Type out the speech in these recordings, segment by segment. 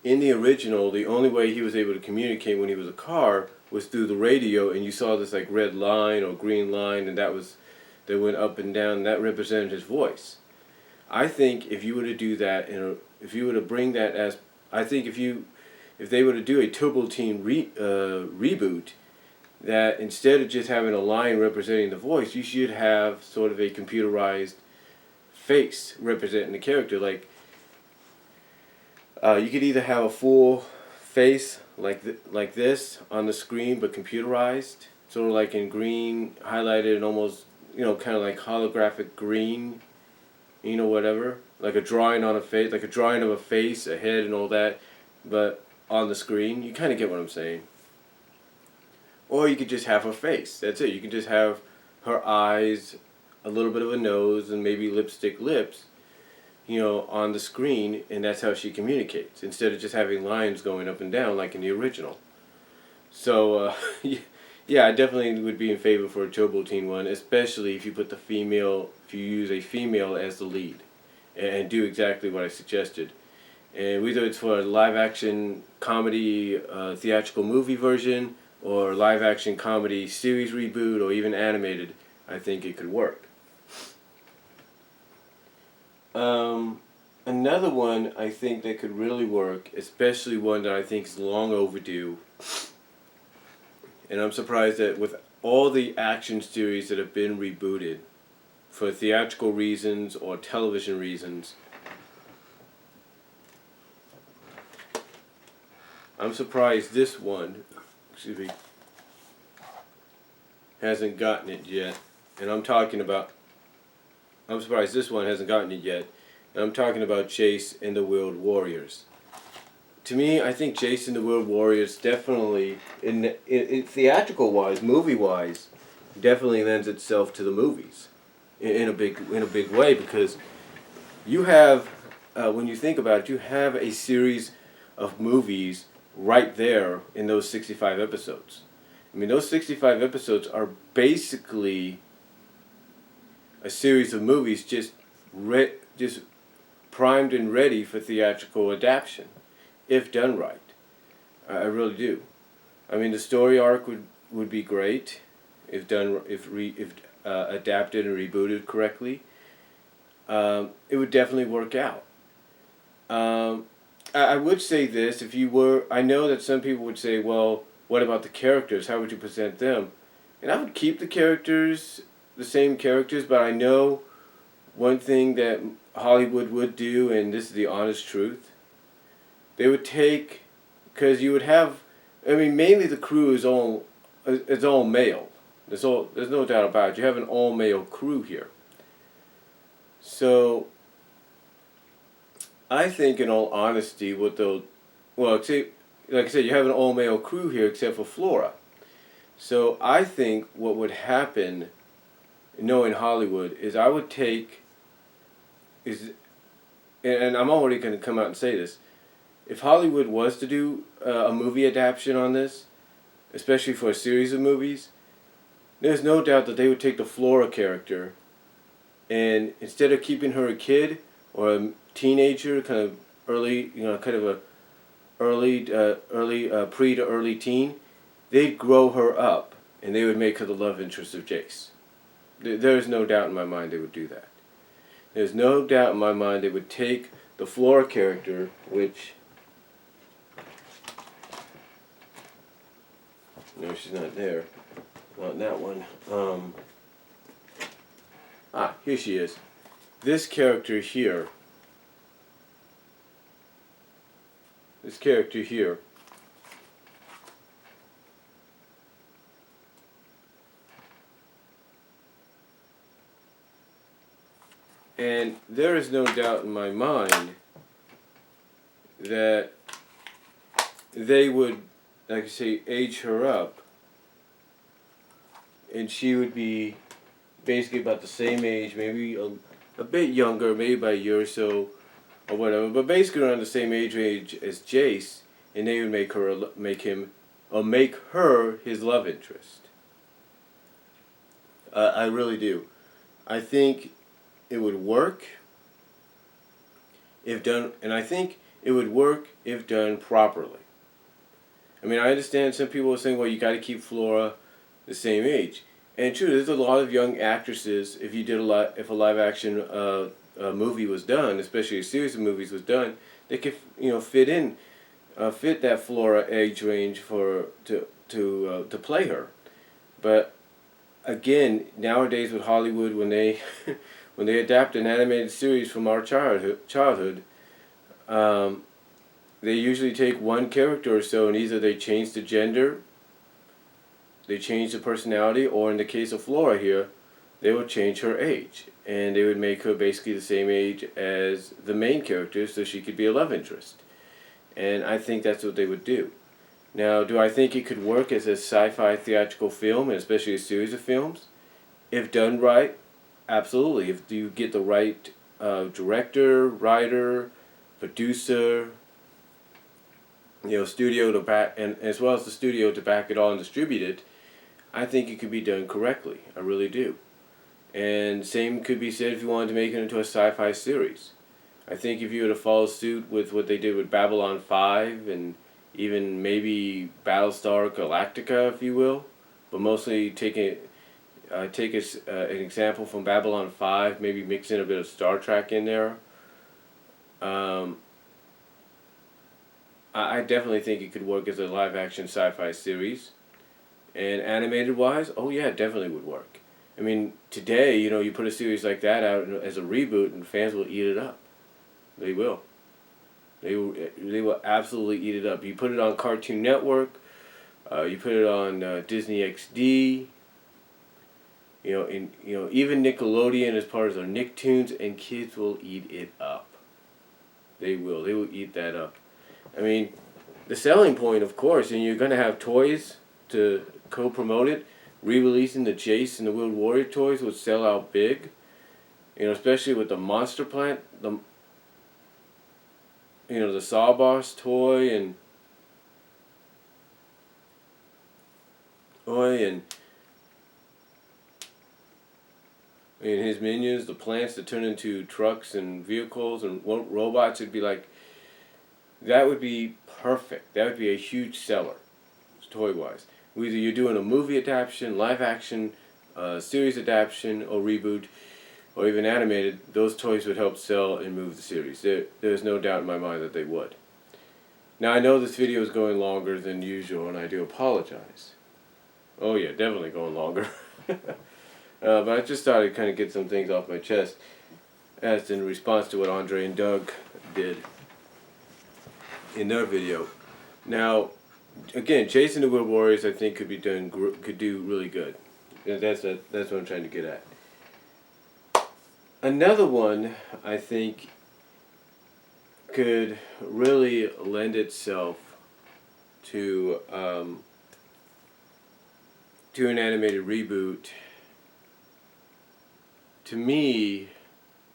in the original, the only way he was able to communicate when he was a car was through the radio, and you saw this like red line or green line, and that went up and down. And that represented his voice. I think if you were to do that, if you were to bring that as, I think if they were to do a Turbo Teen reboot, that instead of just having a line representing the voice, you should have sort of a computerized face representing the character. Like you could either have a full face like this on the screen, but computerized, sort of like in green, highlighted, and almost kind of like holographic green, whatever, like a drawing on a face, like a drawing of a face, a head, and all that, but on the screen. You kind of get what I'm saying. Or you could just have her face. That's it. You can just have her eyes, a little bit of a nose, and maybe lipstick lips, on the screen, and that's how she communicates, instead of just having lines going up and down like in the original. So, yeah, I definitely would be in favor for a Turbo Teen one, especially if you use a female as the lead, and do exactly what I suggested. And whether it's for a live-action comedy theatrical movie version, or live-action comedy series reboot, or even animated, I think it could work. Another one I think that could really work, especially one that I think is long overdue, and I'm surprised that with all the action series that have been rebooted for theatrical reasons or television reasons, I'm surprised this one, hasn't gotten it yet. And I'm surprised this one hasn't gotten it yet. And I'm talking about Jace and the World Warriors. To me, I think Jace and the World Warriors definitely, in theatrical wise, movie wise, definitely lends itself to the movies in a big way, because you have, when you think about it, you have a series of movies right there in those 65 episodes. I mean, those 65 episodes are basically a series of movies just primed and ready for theatrical adaptation, if done right. I really do. I mean, the story arc would be great if adapted and rebooted correctly. It would definitely work out. I would say this, I know that some people would say, well, what about the characters? How would you present them? And I would keep the same characters, but I know one thing that Hollywood would do, and this is the honest truth, they would take, because you would have, mainly the crew is all male. There's no doubt about it. You have an all-male crew here. So, I think, in all honesty, like I said, you have an all-male crew here except for Flora. So I think what would happen, knowing Hollywood, is I would and I'm already going to come out and say this, if Hollywood was to do a movie adaptation on this, especially for a series of movies, there's no doubt that they would take the Flora character, and instead of keeping her a kid or a teenager, kind of early, kind of a pre to early teen, they'd grow her up, and they would make her the love interest of Jace. There's no doubt in my mind they would do that. There's no doubt in my mind they would take the Flora character, which, no, she's not there, not in that one. Here she is. This character here. And there is no doubt in my mind that they would, like I say, age her up, and she would be basically about the same age, maybe a bit younger, maybe by a year or so, or whatever, but basically around the same age as Jace, and they would make her his love interest. I really do. I think it would work if done, and I think it would work if done properly. I mean, I understand some people are saying, well, you got to keep Flora the same age. And true, there's a lot of young actresses. If you did if a live action movie was done, especially a series of movies was done, they could fit that Flora age range to play her. But again, nowadays with Hollywood, when they when they adapt an animated series from our childhood, they usually take one character or so, and either they change the gender, they change the personality, or in the case of Flora here, they would change her age, and they would make her basically the same age as the main character, so she could be a love interest. And I think that's what they would do. Now, do I think it could work as a sci-fi theatrical film, and especially a series of films? If done right, absolutely. If you get the right director, writer, producer, studio to back, and as well as the studio to back it all and distribute it, I think it could be done correctly. I really do. And same could be said if you wanted to make it into a sci-fi series. I think if you were to follow suit with what they did with Babylon 5 and even maybe Battlestar Galactica, if you will, but mostly take an example from Babylon 5, maybe mix in a bit of Star Trek in there. I definitely think it could work as a live-action sci-fi series. And animated-wise, oh yeah, it definitely would work. I mean, today, you put a series like that out as a reboot and fans will eat it up. They will. They will absolutely eat it up. You put it on Cartoon Network, you put it on Disney XD, even Nickelodeon as part of their Nicktoons, and kids will eat it up. They will. They will eat that up. I mean, the selling point, of course, and you're going to have toys to co-promote it. Re-releasing the Jace and the Wood Warrior toys would sell out big. Especially with the Monster Plant, the Sawboss toy and his minions, the plants that turn into trucks and vehicles and robots. It'd be like, that would be perfect. That would be a huge seller, toy-wise. Whether you're doing a movie adaptation, live-action, series adaptation, or reboot, or even animated, those toys would help sell and move the series. There's no doubt in my mind that they would. Now, I know this video is going longer than usual, and I do apologize. Oh yeah, definitely going longer. But I just thought I'd kind of get some things off my chest as in response to what Andre and Doug did in their video. Now, again, Jason the Wood Warriors I think could do really good. That's what I'm trying to get at. Another one I think could really lend itself to an animated reboot. To me,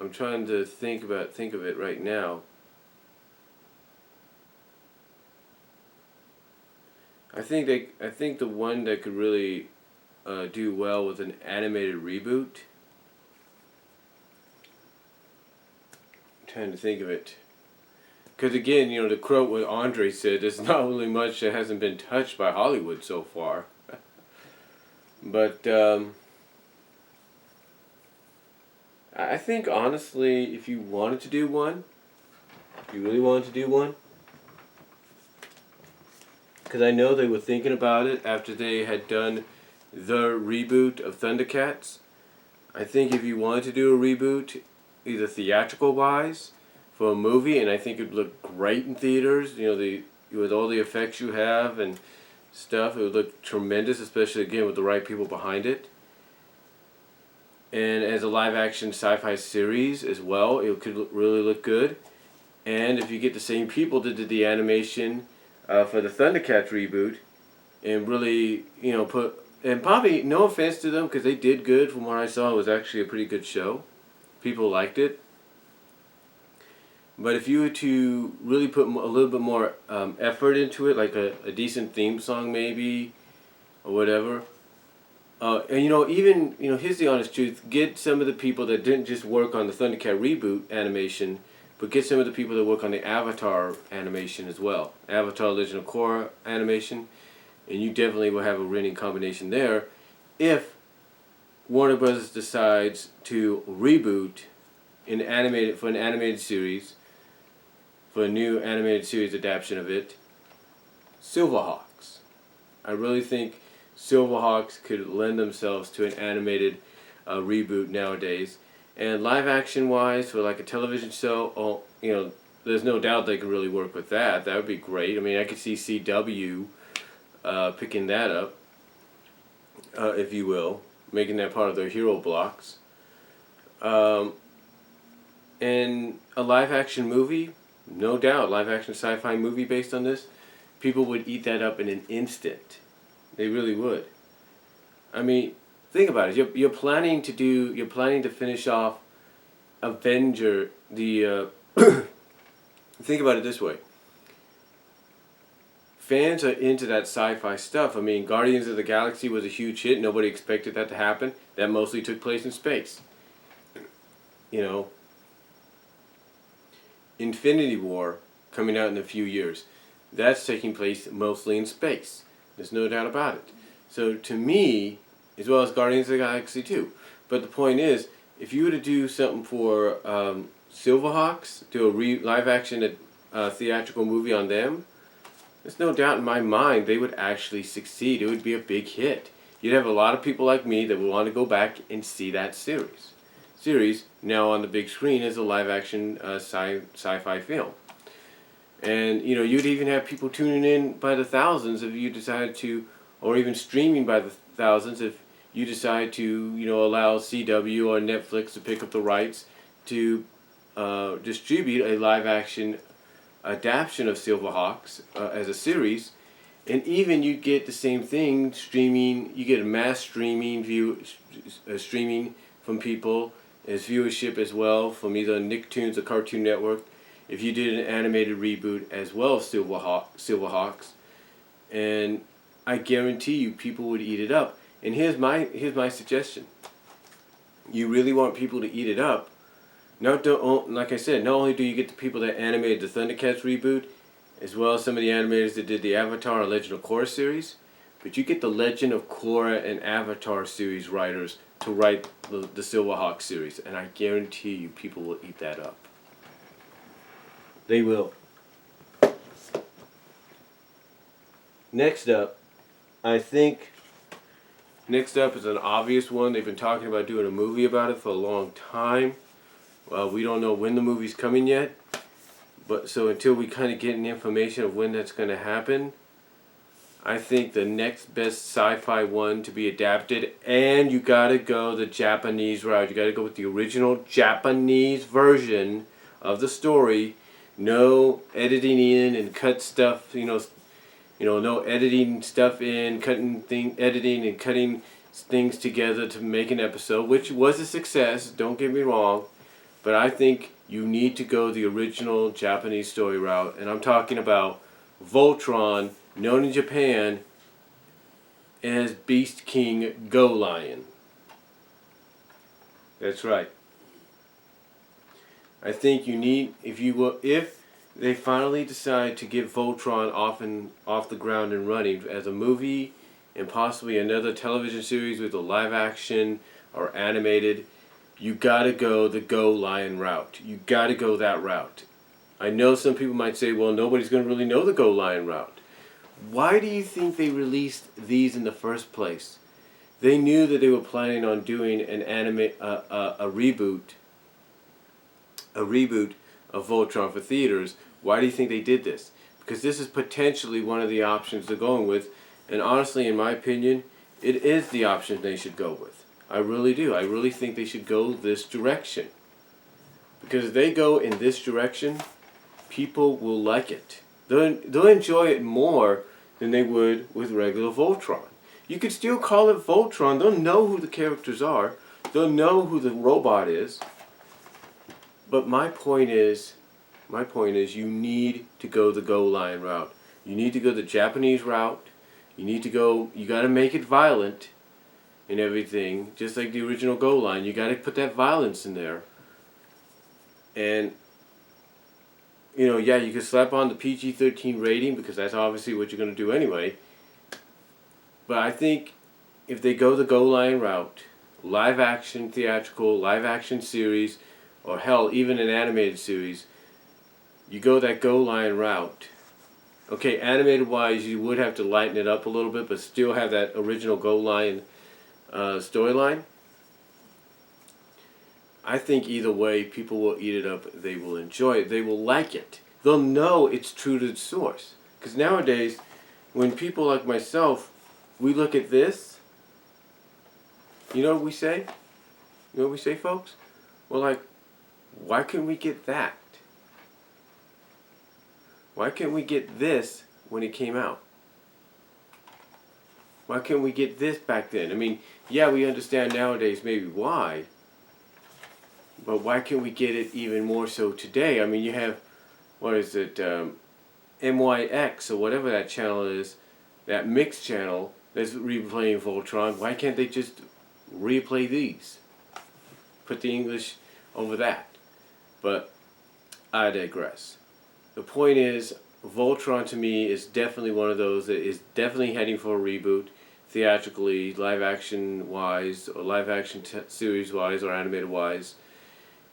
I'm trying to think of it right now. I think the one that could really do well with an animated reboot. I'm trying to think of it, because again, to quote what Andre said, there's not really much that hasn't been touched by Hollywood so far. But I think honestly, if you wanted to do one, if you really wanted to do one, because I know they were thinking about it after they had done the reboot of Thundercats. I think if you wanted to do a reboot, either theatrical wise for a movie, and I think it'd look great in theaters, with all the effects you have and stuff, it would look tremendous, especially again with the right people behind it. And as a live action sci-fi series as well, it could really look good. And if you get the same people that did the animation for the Thundercats reboot, and really, and probably no offense to them because they did good from what I saw, it was actually a pretty good show. People liked it. But if you were to really put a little bit more effort into it, like a decent theme song maybe, or whatever, and even, here's the honest truth, get some of the people that didn't just work on the Thundercat reboot animation, but get some of the people that work on the Avatar animation as well. Avatar Legend of Korra animation, and you definitely will have a winning combination there if Warner Brothers decides to reboot an animated series, for a new animated series adaptation of it, Silverhawks. I really think Silverhawks could lend themselves to an animated reboot nowadays. And live action wise, for like a television show, there's no doubt they could really work with that. That would be great. I mean, I could see CW picking that up, if you will, making that part of their hero blocks. And a live action movie, no doubt, live action sci-fi movie based on this, people would eat that up in an instant. They really would. I mean, think about it. You're planning to finish off Avenger, think about it this way. Fans are into that sci-fi stuff. I mean, Guardians of the Galaxy was a huge hit. Nobody expected that to happen. That mostly took place in space. Infinity War, coming out in a few years, that's taking place mostly in space. There's no doubt about it. So to me, as well as Guardians of the Galaxy 2. But the point is, if you were to do something for Silverhawks, do a live action theatrical movie on them, there's no doubt in my mind they would actually succeed. It would be a big hit. You'd have a lot of people like me that would want to go back and see that series now on the big screen as a live action sci-fi film. And you'd even have people tuning in by the thousands if you decided to, or even streaming by the thousands if you decide to allow CW or Netflix to pick up the rights to distribute a live action adaptation of Silverhawks as a series. And even you get the same thing streaming. You get a mass streaming streaming from people as viewership as well from either Nicktoons or Cartoon Network. If you did an animated reboot as well of Silverhawks, and I guarantee you people would eat it up. And here's my suggestion. You really want people to eat it up. Like I said, not only do you get the people that animated the Thundercats reboot, as well as some of the animators that did the Avatar and Legend of Korra series, but you get the Legend of Korra and Avatar series writers to write the Silverhawks series, and I guarantee you people will eat that up. They will. Next up is an obvious one. They've been talking about doing a movie about it for a long time. We don't know when the movie's coming yet. But so until we kind of get any information of when that's going to happen, I think the next best sci-fi one to be adapted, and you got to go the Japanese route. You got to go with the original Japanese version of the story. No editing in and cut stuff, no editing stuff in, editing and cutting things together to make an episode, which was a success, don't get me wrong, but I think you need to go the original Japanese story route, and I'm talking about Voltron, known in Japan as Beast King Go Lion. That's right. I think you need, if they finally decide to get Voltron off the ground and running as a movie and possibly another television series with a live action or animated, you gotta go the Go Lion route. You gotta go that route. I know some people might say, well, nobody's gonna really know the Go Lion route. Why do you think they released these in the first place? They knew that they were planning on doing an a reboot of Voltron for theaters. Why do you think they did this? Because this is potentially one of the options they're going with, and honestly, in my opinion, it is the option they should go with. I really do. I really think they should go this direction. Because if they go in this direction, people will like it. They'll enjoy it more than they would with regular Voltron. You could still call it Voltron. They'll know who the characters are. They'll know who the robot is. But my point is you need to go the Go Lion route. You need to go the Japanese route. You gotta make it violent and everything, just like the original Go Lion. You gotta put that violence in there. And yeah, you can slap on the PG-13 rating because that's obviously what you're going to do anyway. But I think if they go the Go Lion route, live action theatrical, live action series, or hell, even an animated series, you go that Go Lion route. Okay, animated wise, you would have to lighten it up a little bit, but still have that original Go Lion storyline. I think either way, people will eat it up. They will enjoy it. They will like it. They'll know it's true to the source. Because nowadays, when people like myself, we look at this, you know what we say? You know what we say, folks? We're like, why couldn't we get that? Why couldn't we get this when it came out? Why couldn't we get this back then? I mean, yeah, we understand nowadays maybe why. But why can't we get it even more so today? I mean, you have, what is it, MYX or whatever that channel is, that mixed channel that's replaying Voltron. Why can't they just replay these? Put the English over that. But I digress. The point is, Voltron to me is definitely one of those that is definitely heading for a reboot, theatrically, live action wise, or live action series wise, or animated wise.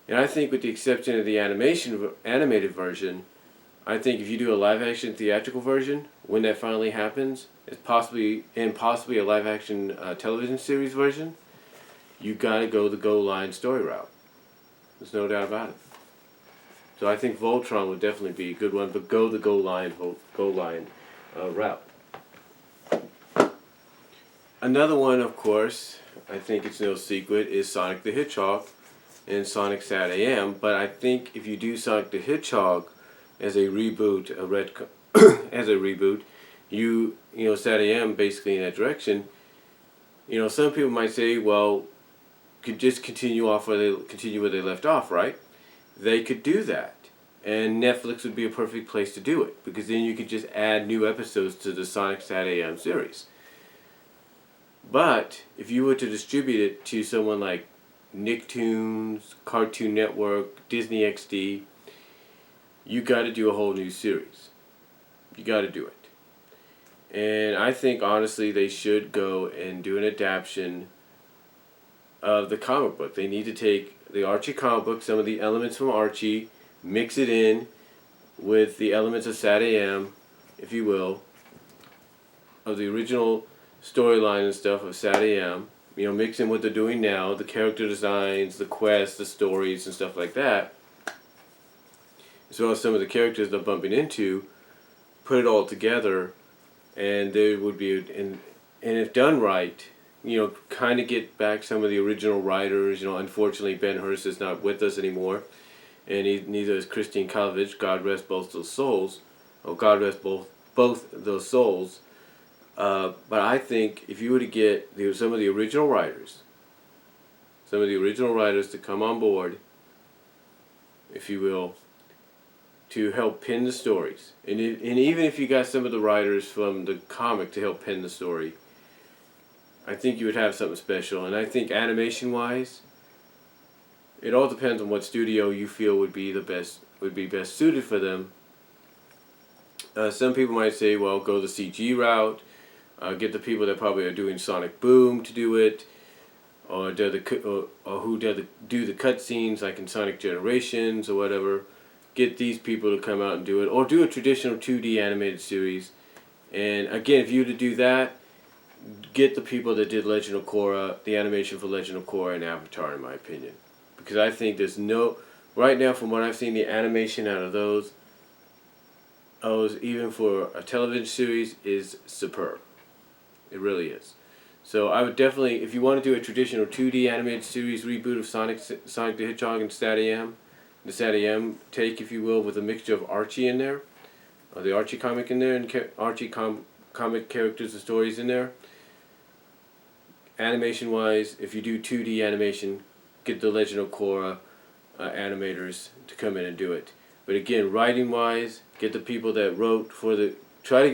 And I think with the exception of the animated version, I think if you do a live action theatrical version, when that finally happens, it's possibly a live action television series version, you gotta go the Go Lion story route. There's no doubt about it. So I think Voltron would definitely be a good one, but go the Go Lion route. Another one, of course, I think it's no secret, is Sonic the Hedgehog and Sonic Sat AM. But I think if you do Sonic the Hedgehog as a reboot, as a reboot, you know Sat AM basically in that direction. You know, some people might say, well, could just continue where they left off, right? They could do that, and Netflix would be a perfect place to do it because then you could just add new episodes to the Sonic Sat AM series. But if you were to distribute it to someone like Nicktoons, Cartoon Network, Disney XD, you got to do a whole new series. You got to do it. And I think honestly they should go and do an adaptation of the comic book. They need to take the Archie comic book, some of the elements from Archie, mix it in with the elements of Sat AM, if you will, of the original storyline and stuff of Sat AM. You know, mix in what they're doing now, the character designs, the quests, the stories, and stuff like that, as well as some of the characters they're bumping into. Put it all together, and there would be, and if done right, you know, kind of get back some of the original writers. You know, unfortunately Ben Hurst is not with us anymore, and neither is Christine Kalovich. God rest both those souls. Oh, God rest both those souls. But I think if you were to get some of the original writers, to come on board, if you will, to help pin the stories, and even if you got some of the writers from the comic to help pin the story, I think you would have something special. And I think animation-wise, it all depends on what studio you feel would be best suited for them. Some people might say, well, go the CG route. Get the people that probably are doing Sonic Boom to do it, or do the cutscenes like in Sonic Generations or whatever. Get these people to come out and do it, or do a traditional 2D animated series. And again, if you were to do that, get the people that did Legend of Korra, the animation for Legend of Korra and Avatar, in my opinion, because I think there's right now from what I've seen, the animation out of those, even for a television series, is superb. It really is. So I would definitely, if you want to do a traditional 2D animated series reboot of Sonic the Hedgehog and Sat AM, the Sat AM take, if you will, with a mixture of Archie in there, the Archie comic in there, and Archie comic characters and stories in there. Animation wise, if you do 2D animation, get the Legend of Korra animators to come in and do it. But again, writing wise, get the people that wrote try to get